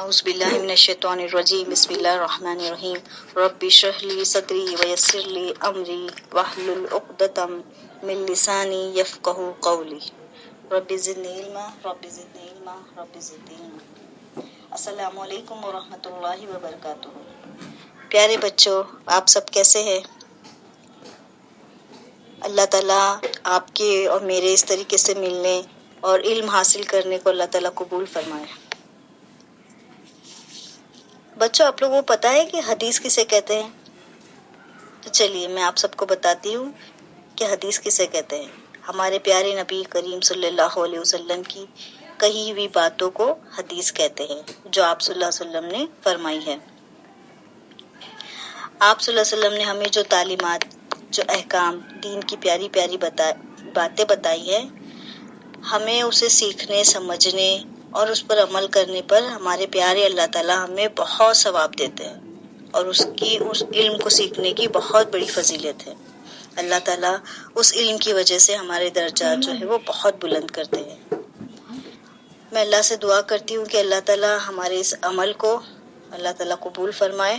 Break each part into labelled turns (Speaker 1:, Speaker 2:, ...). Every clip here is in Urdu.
Speaker 1: اعوذ باللہ من الشیطان الرجیم بسم اللہ الرحمن الرحیم رب اشرح لی صدری ویسر لی امری واحلل عقدۃ من لسانی یفقہوا قولی رب زدنی علما رب زدنی علما رب زدنی علما۔ السلام علیکم ورحمۃ اللہ وبرکاتہ۔ پیارے بچوں، آپ سب کیسے ہیں؟ اللہ تعالیٰ آپ کے اور میرے اس طریقے سے ملنے اور علم حاصل کرنے کو اللہ تعالیٰ قبول فرمائے۔ بچوں، آپ لوگوں کو پتہ ہے کہ حدیث کسے کہتے ہیں؟ تو چلیے میں آپ سب کو بتاتی ہوں کہ حدیث کسے کہتے ہیں۔ ہمارے پیارے نبی کریم صلی اللہ علیہ وسلم کی کہی ہوئی باتوں کو حدیث کہتے ہیں، جو آپ صلی اللہ علیہ وسلم نے فرمائی ہے۔ آپ صلی اللہ علیہ وسلم نے ہمیں جو تعلیمات، جو احکام، دین کی پیاری پیاری باتیں بتائی ہے، ہمیں اسے سیکھنے، سمجھنے اور اس پر عمل کرنے پر ہمارے پیارے اللہ تعالیٰ ہمیں بہت ثواب دیتے ہیں، اور اس علم کو سیکھنے کی بہت بڑی فضیلت ہے۔ اللہ تعالیٰ اس علم کی وجہ سے ہمارے درجات جو ہے وہ بہت بلند کرتے ہیں۔ میں اللہ سے دعا کرتی ہوں کہ اللہ تعالیٰ ہمارے اس عمل کو اللہ تعالیٰ قبول فرمائے،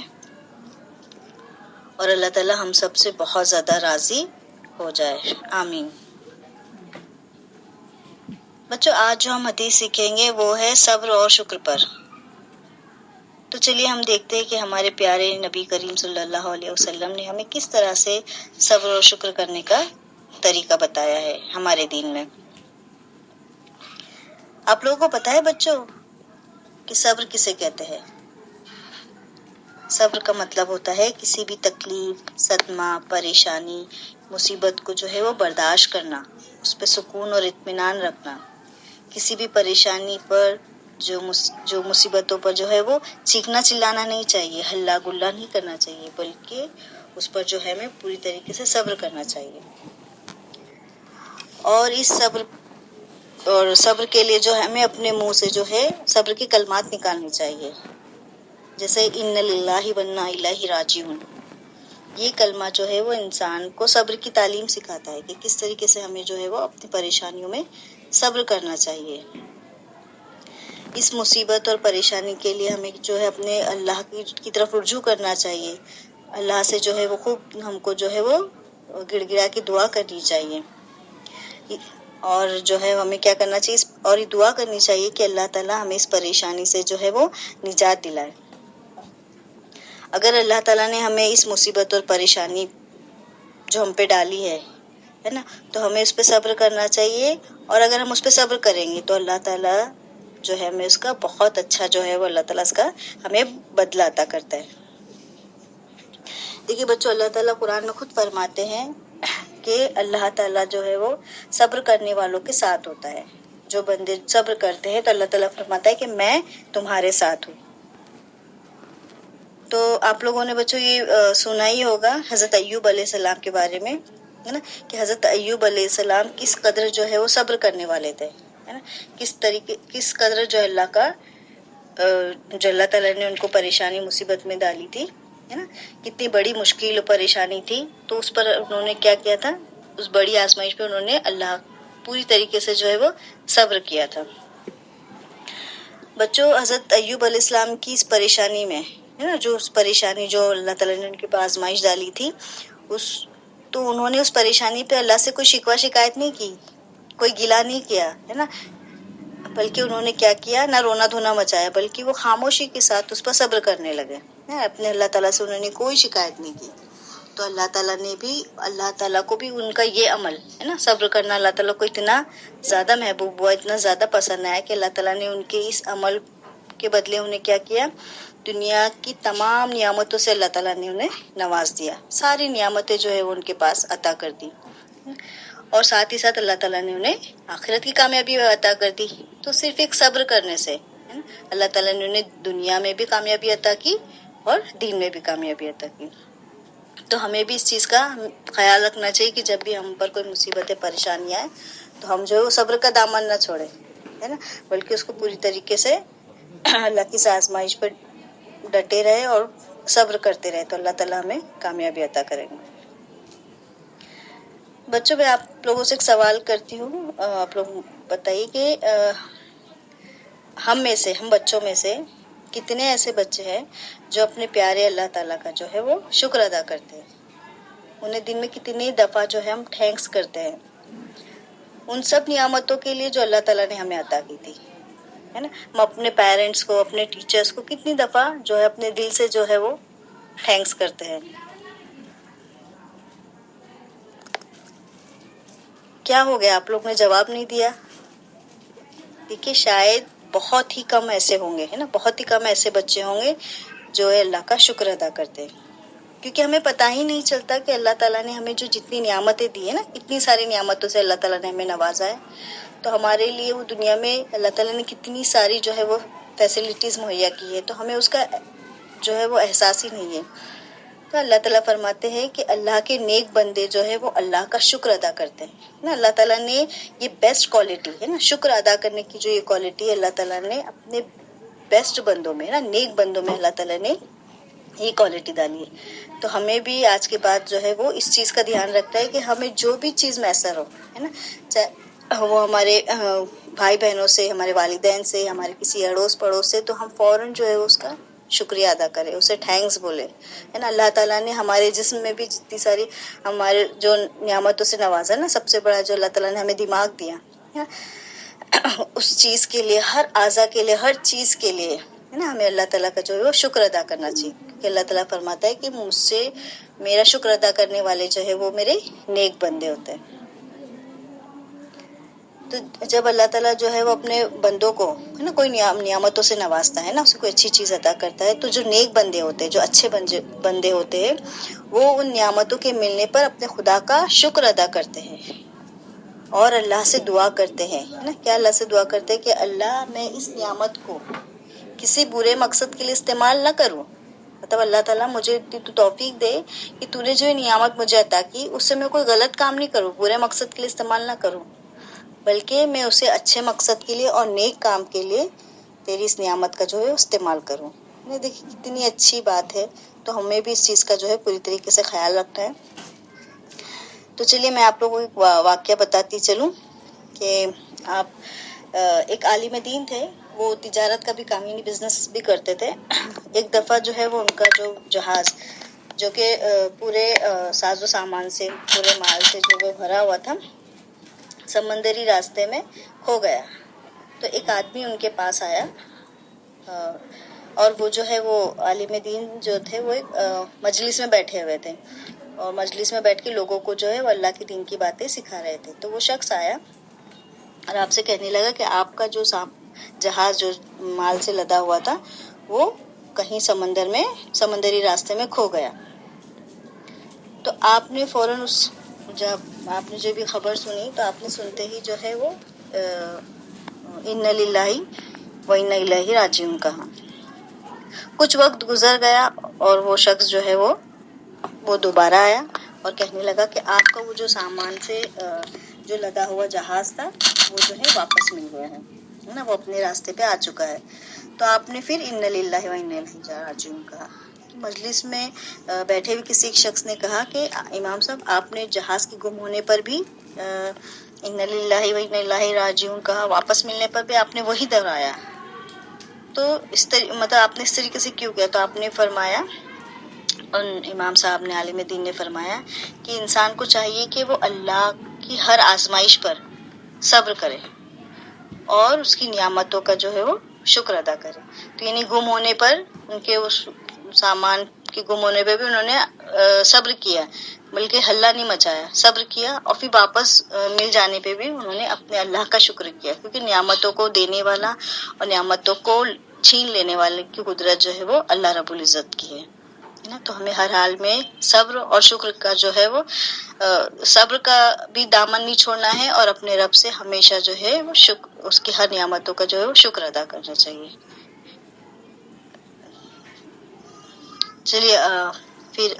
Speaker 1: اور اللہ تعالیٰ ہم سب سے بہت زیادہ راضی ہو جائے، آمین۔ بچوں، آج جو ہم حدیث سیکھیں گے وہ ہے صبر اور شکر پر۔ تو چلیے ہم دیکھتے ہیں کہ ہمارے پیارے نبی کریم صلی اللہ علیہ وسلم نے ہمیں کس طرح سے صبر اور شکر کرنے کا طریقہ بتایا ہے ہمارے دین میں۔ آپ لوگوں کو پتہ ہے بچوں کہ صبر کسے کہتے ہیں؟ صبر کا مطلب ہوتا ہے کسی بھی تکلیف، صدمہ، پریشانی، مصیبت کو جو ہے وہ برداشت کرنا، اس پہ سکون اور اطمینان رکھنا۔ کسی بھی پریشانی پر، جو مصیبتوں پر جو ہے وہ چیخنا چلانا نہیں چاہیے، ہلا گلا نہیں کرنا چاہیے، بلکہ اس پر جو ہے ہمیں پوری طریقے سے صبر کرنا چاہیے۔ اور اس صبر کے لیے جو ہے ہمیں اپنے منہ سے جو ہے صبر کی کلمات نکالنی چاہیے، جیسے ان للہ و انا الیہ راجعون۔ یہ کلمہ جو ہے وہ انسان کو صبر کی تعلیم سکھاتا ہے کہ کس طریقے سے ہمیں جو ہے وہ اپنی پریشانیوں میں صبر کرنا چاہیے۔ اس مصیبت اور پریشانی کے لیے ہمیں جو ہے اپنے اللہ کی طرف رجوع کرنا چاہیے۔ اللہ سے جو ہے وہ خوب ہم کو جو ہے وہ گڑ گڑا کی دعا کرنی چاہیے، اور جو ہے ہمیں کیا کرنا چاہیے، اور یہ دعا کرنی چاہیے کہ اللہ تعالیٰ ہمیں اس پریشانی سے جو ہے وہ نجات دلائے۔ اگر اللہ تعالیٰ نے ہمیں اس مصیبت اور پریشانی جو ہم پہ ڈالی ہے نا، تو ہمیں اس پہ صبر کرنا چاہیے، اور اگر ہم اس پہ صبر کریں گے تو اللہ تعالیٰ جو ہے ہمیں اس کا بہت اچھا جو ہے وہ اللہ تعالیٰ اس کا ہمیں بدلہ عطا کرتا ہے۔ دیکھیے بچوں، اللہ تعالیٰ قرآن میں خود فرماتے ہیں کہ اللہ تعالیٰ جو ہے وہ صبر کرنے والوں کے ساتھ ہوتا ہے۔ جو بندے صبر کرتے ہیں تو اللہ تعالیٰ فرماتا ہے کہ میں تمہارے ساتھ ہوں۔ تو آپ لوگوں نے بچوں یہ سنا ہی ہوگا حضرت ایوب علیہ السلام کے بارے میں، ہے نا، کہ حضرت ایوب علیہ السلام کس قدر جو ہے وہ صبر کرنے والے تھے، ہے نا، کس قدر جو اللہ کا جو اللہ تعالیٰ نے ان کو پریشانی مصیبت میں ڈالی تھی، ہے نا، کتنی بڑی مشکل و پریشانی تھی، تو اس پر انہوں نے کیا کیا تھا، اس بڑی آزمائش پہ انہوں نے اللہ پوری طریقے سے جو ہے وہ صبر کیا تھا۔ بچوں، حضرت ایوب علیہ السلام کی اس پریشانی میں، ہے نا، جو اس پریشانی جو اللہ تعالیٰ نے ان کے پاس آزمائش ڈالی تھی، تو انہوں نے اس پریشانی پہ اللہ سے کوئی شکوہ شکایت نہیں کی، کوئی گلہ نہیں کیا، ہے نا، بلکہ انہوں نے کیا کیا، نہ رونا دھونا مچایا، بلکہ وہ خاموشی کے ساتھ اس پر صبر کرنے لگے، اپنے اللہ تعالیٰ سے انہوں نے کوئی شکایت نہیں کی۔ تو اللہ تعالیٰ کو بھی ان کا یہ عمل، ہے نا، صبر کرنا، اللہ تعالیٰ کو اتنا زیادہ محبوب ہوا، اتنا زیادہ پسند آیا کہ اللہ تعالیٰ نے ان کے اس عمل کے بدلے انہیں کیا کیا، دنیا کی تمام نعمتوں سے اللہ تعالیٰ نے انہیں نواز دیا، ساری نعمتیں جو ہے وہ ان کے پاس عطا کر دی، اور ساتھ ہی ساتھ اللہ تعالیٰ نے انہیں آخرت کی کامیابی عطا کر دی۔ تو صرف ایک صبر کرنے سے اللہ تعالیٰ نے انہیں دنیا میں بھی کامیابی عطا کی اور دین میں بھی کامیابی عطا کی۔ تو ہمیں بھی اس چیز کا خیال رکھنا چاہیے کہ جب بھی ہم پر کوئی مصیبتیں پریشانیاں آئیں تو ہم جو ہے وہ صبر کا دامن نہ چھوڑیں، ہے نا، بلکہ اس کو پوری طریقے سے اللہ کی آزمائش پر ڈٹے رہے اور صبر کرتے رہے، تو اللہ تعالیٰ ہمیں کامیابی عطا کریں گے۔ بچوں، میں آپ لوگوں سے ایک سوال کرتی ہوں، آپ لوگ بتائیے کہ ہم بچوں میں سے کتنے ایسے بچے ہیں جو اپنے پیارے اللہ تعالیٰ کا جو ہے وہ شکر ادا کرتے ہیں. انہیں دن میں کتنی دفعہ جو ہے ہم تھینکس کرتے ہیں ان سب نعمتوں کے لیے جو اللہ تعالیٰ نے ہمیں عطا کی تھی، ہے نا. ہم اپنے پیرنٹس کو، اپنے ٹیچرس کو کتنی دفعہ جو ہے اپنے دل سے جو ہے وہ تھینکس کرتے ہیں. کیا ہو گیا، آپ لوگ نے جواب نہیں دیا؟ دیکھیے شاید بہت ہی کم ایسے ہوں گے، ہے نا، بہت ہی کم ایسے بچے ہوں گے جو اللہ کا شکر ادا کرتے ہیں. کیونکہ ہمیں پتہ ہی نہیں چلتا کہ اللہ تعالیٰ نے ہمیں جو جتنی نعمتیں دی ہیں نا، اتنی ساری نعمتوں سے اللہ تعالیٰ نے ہمیں نوازا ہے. تو ہمارے لیے وہ دنیا میں اللہ تعالیٰ نے کتنی ساری جو ہے وہ فیسلٹیز مہیا کی ہے، تو ہمیں اس کا جو ہے وہ احساس ہی نہیں ہے. تو اللہ تعالیٰ فرماتے ہیں کہ اللہ کے نیک بندے جو ہے وہ اللہ کا شکر ادا کرتے ہیں نا. اللہ تعالیٰ نے یہ بیسٹ کوالٹی ہے نا، شکر ادا کرنے کی جو یہ کوالٹی ہے اللہ تعالیٰ نے اپنے بیسٹ بندوں میں نا، نیک بندوں میں اللہ تعالیٰ نے یہ کوالٹی ڈالی ہے. تو ہمیں بھی آج کے بعد جو ہے وہ اس چیز کا دھیان رکھتا ہے کہ ہمیں جو بھی چیز میسر ہو، ہے نا، چاہے وہ ہمارے بھائی بہنوں سے، ہمارے والدین سے، ہمارے کسی اڑوس پڑوس سے، تو ہم فوراً جو ہے اس کا شکریہ ادا کرے، اسے تھینکس بولے، ہے نا. اللہ تعالیٰ نے ہمارے جسم میں بھی جتنی ساری ہمارے جو نعمتوں سے نوازا نا، سب سے بڑا جو اللہ تعالیٰ نے ہمیں دماغ دیا اس چیز کے لیے، ہر اعضا کے لیے، ہر چیز کے لیے، ہے نا، ہمیں اللہ تعالیٰ کا جو ہے وہ شکر ادا کرنا چاہیے. کیونکہ اللہ تعالیٰ فرماتا ہے کہ مجھ سے میرا شکر ادا کرنے والے جو ہے وہ میرے نیک بندے ہوتے ہیں. تو جب اللہ تعالیٰ جو ہے وہ اپنے بندوں کو، ہے نا، کوئی نعمتوں سے نوازتا ہے نا، اسے کوئی اچھی چیز عطا کرتا ہے، تو جو نیک بندے ہوتے ہیں، جو اچھے بندے ہوتے ہیں، وہ ان نعمتوں کے ملنے پر اپنے خدا کا شکر ادا کرتے ہیں اور اللہ سے دعا کرتے ہیں، ہے نا. کیا اللہ سے دعا کرتے ہیں کہ اللہ میں اس نعمت کو کسی برے مقصد کے لیے استعمال نہ کروں. مطلب اللہ تعالیٰ مجھے تو توفیق دے کہ تو نے جو یہ نعمت مجھے عطا کی اس سے میں کوئی غلط کام نہیں کروں، برے مقصد کے لیے استعمال نہ کروں، بلکہ میں اسے اچھے مقصد کے لیے اور نیک کام کے لیے تیری اس نعمت کا جو ہے استعمال کروں. دیکھیے کتنی اچھی بات ہے. تو ہمیں بھی اس چیز کا جو ہے پوری طریقے سے خیال رکھنا ہے. تو چلیے میں آپ لوگوں کو ایک واقعہ بتاتی چلوں کہ آپ ایک عالم دین تھے، وہ تجارت کا بھی کام، یعنی بزنس بھی کرتے تھے. ایک دفعہ جو ہے وہ ان کا جو جہاز، جو کہ پورے ساز و سامان سے، پورے مال سے جو وہ بھرا ہوا تھا، سمندری راستے میں کھو گیا. تو ایک آدمی ان کے پاس آیا اور وہ جو ہے وہ عالم دین جو تھے وہ ایک مجلس میں بیٹھے ہوئے تھے اور مجلس میں بیٹھ کے لوگوں کو جو ہے وہ اللہ کے دین کی باتیں سکھا رہے تھے. تو وہ شخص آیا اور آپ سے کہنے لگا کہ آپ کا جو جہاز جو مال سے لدا ہوا تھا وہ کہیں سمندری راستے میں کھو گیا. تو آپ نے فوراً جب آپ نے جو بھی خبر سنی تو آپ نے سنتے ہی جو ہے وہ اِنَّ لِلَّهِ وَإِنَّ إِلَيْهِ رَاجِعُونَ کہا. کچھ وقت گزر گیا اور وہ شخص جو ہے وہ دوبارہ آیا اور کہنے لگا کہ آپ کا وہ جو سامان سے جو لدا ہوا جہاز تھا وہ جو ہے واپس مل گیا ہے نا، وہ اپنے راستے پہ آ چکا ہے. تو آپ نے پھر اِنَّ لِلَّهِ وَإِنَّ إِلَيْهِ رَاجِعُونَ کہا. مجلس میں بیٹھے ہوئے کسی ایک شخص نے کہا کہ امام صاحب آپ نے جہاز کے گم ہونے پر بھی اِنَّ لِلَّهِ وَإِنَّ إِلَيْهِ رَاجِعُونَ کہا، واپس ملنے پر بھی آپ نے وہی دہرایا. تو مطلب آپ نے اس طریقے سے کیوں کیا؟ تو آپ نے فرمایا، اور امام صاحب نے، عالم دین نے فرمایا کہ انسان کو چاہیے کہ وہ اللہ کی ہر آزمائش پر صبر کرے اور اس کی نعمتوں کا جو ہے وہ شکر ادا کرے. تو یعنی گم ہونے پر، ان کے اس سامان کے گم ہونے پہ بھی انہوں نے صبر کیا، بلکہ ہلہ نہیں مچایا، صبر کیا، اور پھر واپس مل جانے پہ بھی انہوں نے اپنے اللہ کا شکر کیا. کیونکہ نعمتوں کو دینے والا اور نعمتوں کو چھین لینے والے کی قدرت جو ہے وہ اللہ رب العزت کی ہے نا. تو ہمیں ہر حال میں صبر اور شکر کا جو ہے وہ صبر کا بھی دامن نہیں چھوڑنا ہے اور اپنے رب سے ہمیشہ جو ہے وہ اس کی ہر نعمتوں کا جو ہے وہ شکر ادا کرنا چاہیے. چلیے پھر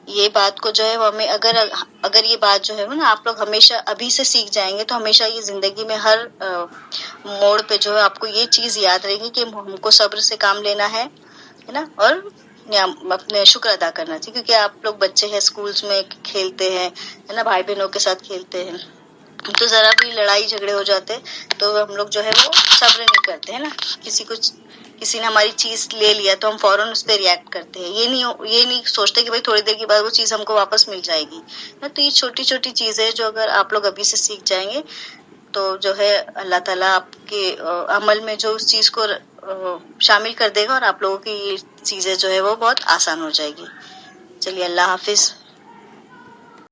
Speaker 1: یہ بات کو جو ہے وہ ہمیں اگر یہ بات جو ہے نا آپ لوگ ہمیشہ ابھی سے سیکھ جائیں گے تو ہمیشہ یہ زندگی میں ہر موڑ پہ جو ہے آپ کو یہ چیز یاد رہے گی کہ ہم کو صبر سے کام لینا ہے نا، اور اپنے شکر ادا کرنا چاہیے. کیونکہ آپ لوگ بچے ہیں، اسکولس میں کھیلتے ہیں، ہے نا، بھائی بہنوں کے ساتھ کھیلتے ہیں، تو ذرا بھی لڑائی جھگڑے ہو جاتے تو ہم لوگ جو ہے وہ صبر نہیں کرتے ہیں نا. کسی نے ہماری چیز لے لیا تو ہم فوراً اس پہ ریئیکٹ کرتے ہیں. یہ نہیں سوچتے کہ بھائی تھوڑی دیر کے بعد وہ چیز ہم کو واپس مل جائے گی. تو یہ چھوٹی چھوٹی چیزیں جو اگر آپ لوگ ابھی سے سیکھ جائیں گے تو جو ہے اللہ تعالیٰ آپ کے عمل میں جو اس چیز کو شامل کر دے گا اور آپ لوگوں کی یہ چیزیں جو ہے وہ بہت آسان ہو جائے گی. چلیے اللہ حافظ.